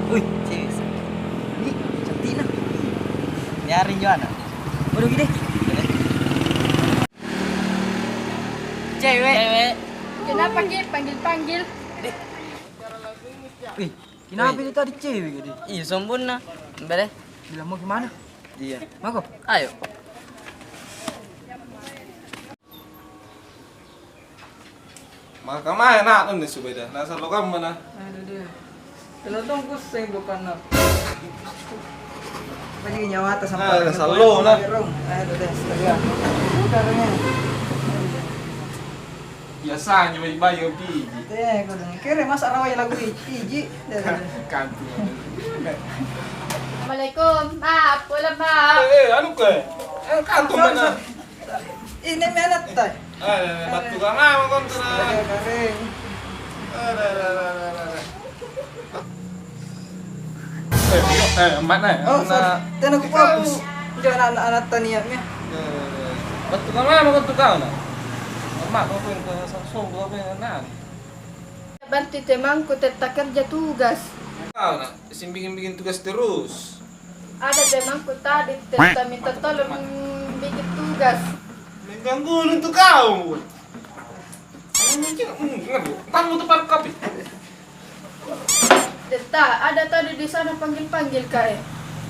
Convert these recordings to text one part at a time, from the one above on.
Wih, cewek. Ini cantik nah. Nyari Joana. Waduh gini. Cewek. Cewek. Kenapa Ki panggil-panggil? Wih, kenapa ini tadi cewek gini? Iya, sombong nah. Boleh? Bilang mau gimana? Iya. Mau kok? Ayo. Maka mana nak nih subeda. Nasa lo kamu mana? Aduh deh. Kalau dong pusing bukan nak. Apa jadi nyawa atas sampai. Nasa lo nak. Aduh deh, astaga. Karena. Biasanya bayi biji. Teh, gue dengar kira mas arawai lagu hiji. Kantu. Assalamualaikum. Maaf, wala maaf. Anu ke? Kantu mana? Ini mana tay? Batu ka nga kontra. Kering. Emak na. Oh, tanah ko fokus. Jangan anak-anak taniaknya. Batu ka nga kontra ka na. Emak ko pun ke sasong ko pun na. Bantu temanku tetap kerja tugas. Kau na, bikin tugas terus. Ada temanku tadi tetap minta tolong bikin tugas. Mengganggu untuk kau. Tamu tempat kopi. Tetap ada tadi di sana panggil-panggil kae.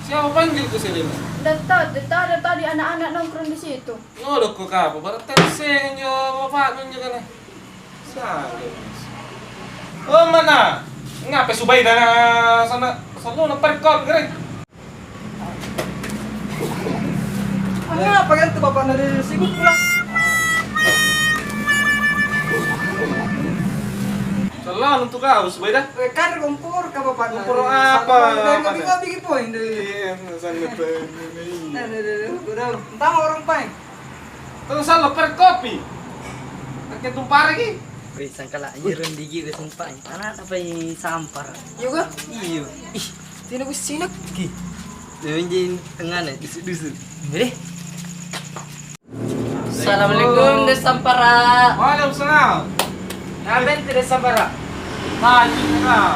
Siapa panggil ke sini? Tetap ada tadi anak-anak nongkrong di situ. Ngodok ko ka, barat terseng yo bapak nyo kan. Sabi. Oh mana? Ngapa subay na sana salo na perkot gere. Apa kan tuh bapak dari sibuk pulang? Salo untuk kau subay dah. Kan kumpur ke bapak. Kumpur apa? Nggak bisa bikin poin deh. Iya, sana pen. Udah, entah orang paling. Terus salo perkopi. Pakai tumpar lagi. Wih, sangkala nyirin digi ke sumpah. Anak apa yang sampar? Juga? Iya. Ih, sini gue sinak. Ki. Dewenjin tengah nih, dusu-dusu. Boleh? Assalamualaikum Desampara. Waalaikumsalam. Ngapain tidak Desampara? Maju kau.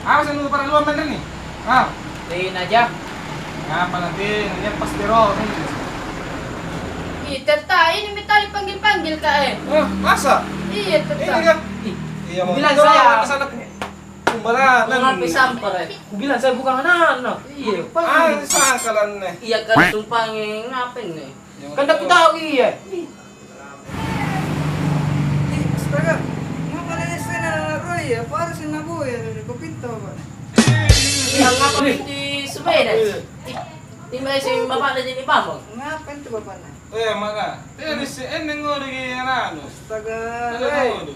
Apa sih lu para luar bener nih? Ah, Tingin aja. ngapa nanti? Nanti pas teror. Ih, tetap ini minta dipanggil-panggil kae. Oh, masa? Iya, Ini tetap. kan? Iya mau. Bilang saya. Kesana kumbalan. Ngapain sampar? Bilang saya bukan anak-anak. Iya. Ah, sangkalan nih. Iya kan sumpah ngapain nih? Kan aku tahu iya. Astaga, ngapa nih sana Roy ya? Parusin nabu ya, kau pintu pak. Yang ngapa di sepeda? Timbang si bapak ada jadi pamong. Ngapain tuh bapaknya? Mana? Ini si eneng ngori gini Astaga, Ada Roy. ngori.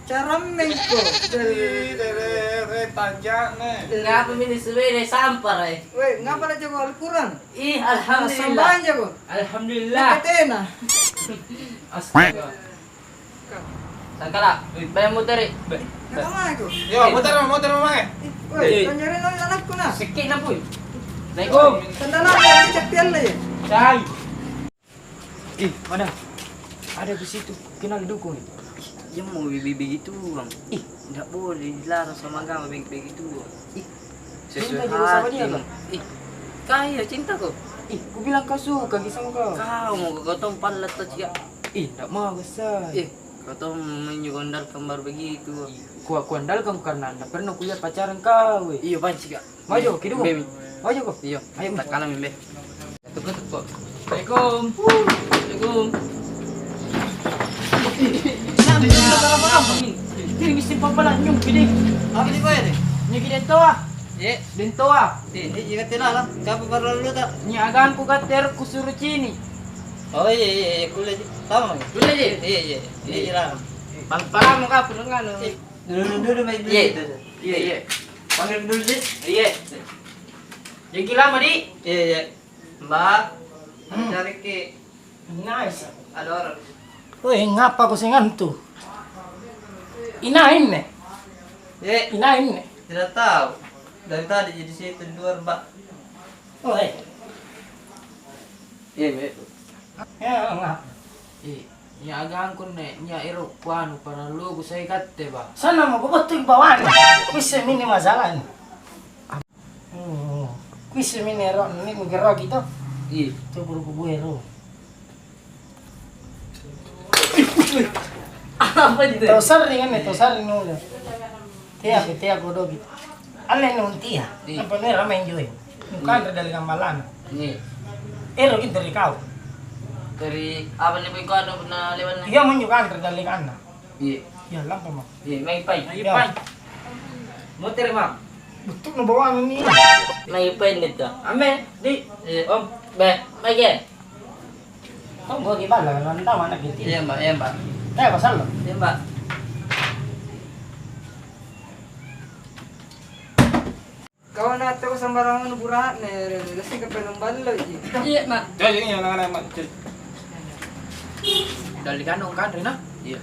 Cara mengko. Dari tanjak nih. Ngapa milih sepeda sampar eh? Weh, ngapa lah jago Al-Quran? Ih, Sambang alhamdulillah. jago. Alhamdulillah. Ketena. Astaga. Sangkala, bayang muter eh. Ngapa mah aku? Yo, muter mama. Weh, tanjarin anakku nah. Sikit na po. Assalamualaikum. Tanda lah, cek piala lah ya. Say. Ih, mana? Ada di situ. Kenal dukung. Yang mau begitu, Bang. Ih, Enggak boleh dilarang sama agama begitu. ih. Sesuai Cinta juga sama hati, dia, Bang. Ih, kaya cinta kok. Ih, ku bilang kau suka sama kau. Kau mau kau tompal atau tidak? Ih, tak mau besar. Ih, kau tuh menyugondal kembar begitu. Ku andalkan karena anda pernah kulihat pacaran kau. Weh. Iya, panci kak. Maju, kidung. Bemi. Maju kau. Iya, Ayo, tak kalah mimbe. Tukuk. Assalamualaikum. Assalamualaikum. Kini mesti papalan nyong gede. Apa ni kau ni? Nya gede toa. Ye, Den toa. ni jika tidak lah. Kau baru lalu tak? Nya agan ku gater ku suruh cini. Oh ye, kulit tahu ni. Dulu aja. Ye, ye lah. Pang muka pendengar. Dulu main dulu. Iya. Panggil dulu sih. Iya. Jadi lama di. Ye. Mbak, cari ke Nice. ada orang. Woi, ngapa kau sengan tu? Inain nih. Ye, Inain nih. tidak tahu. Dari tadi jadi situ di luar Mbak. Woi. Iya, Mbak. Ya, ngapa? Nya agang ko ne, nya ero kuano para lugo sa ikate ba. Sana mo bubuting bawan. Bisa mini masalah. Qui minero, ini mugero gitu. Iya. Coba ku buero. Apa itu? Tosar kan itu, tosar nulo. Tia godo gitu. Alle non tia. Iya. Apa nih ramai joy. Bukan dari gambalan. Iya. Gitu dari kau. Dari apa nih ko ano na lewan na? Iya menunjukkan dari kana. Iya. Ya lampa mak. Iya, may pay. Ya. Motor mak. Betul na bawa ini. May pay nito. Ame, di. Om, be, may ge. Kau gua gimana? Nanda mana gitu. Iya, Mbak. Iya, Mbak. Kayak pasal lo. Iya, Mbak. Kawan natin ko sa marang burahan kasi ka pa ng balo. Iya, Mak. Jadi ini yang nang mak. Dari kanong kan Rina. Iya.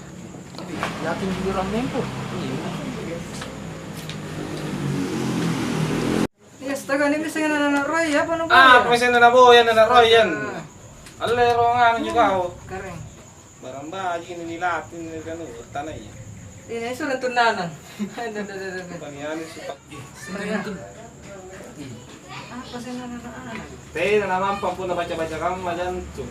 Yakin juga orang nempo. Yes, taga ni bisa nga nananaroy. Apa nung Ah, pemesen na po yan na Roy yan. Alero nga ano juga ako. Kareng. Barang baji ini nilatin ni kanu tanay. Ini iso lang tunanan. Pangyan si pak. Apa sih nananaan? Teh na naman pampu na baca-baca kamu majan tu.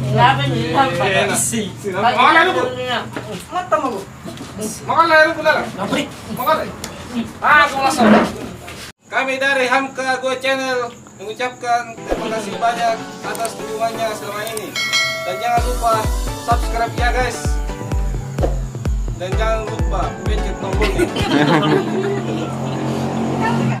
Ilaban niyo lang pa. Makalaro ko. Mata mo ko. Makalaro ko lang. Makalaro. Ah, kumasok. Kami dari Hamka Go Channel mengucapkan terima kasih banyak atas dukungannya selama ini. Dan jangan lupa subscribe ya guys. Dan jangan lupa pencet tombolnya.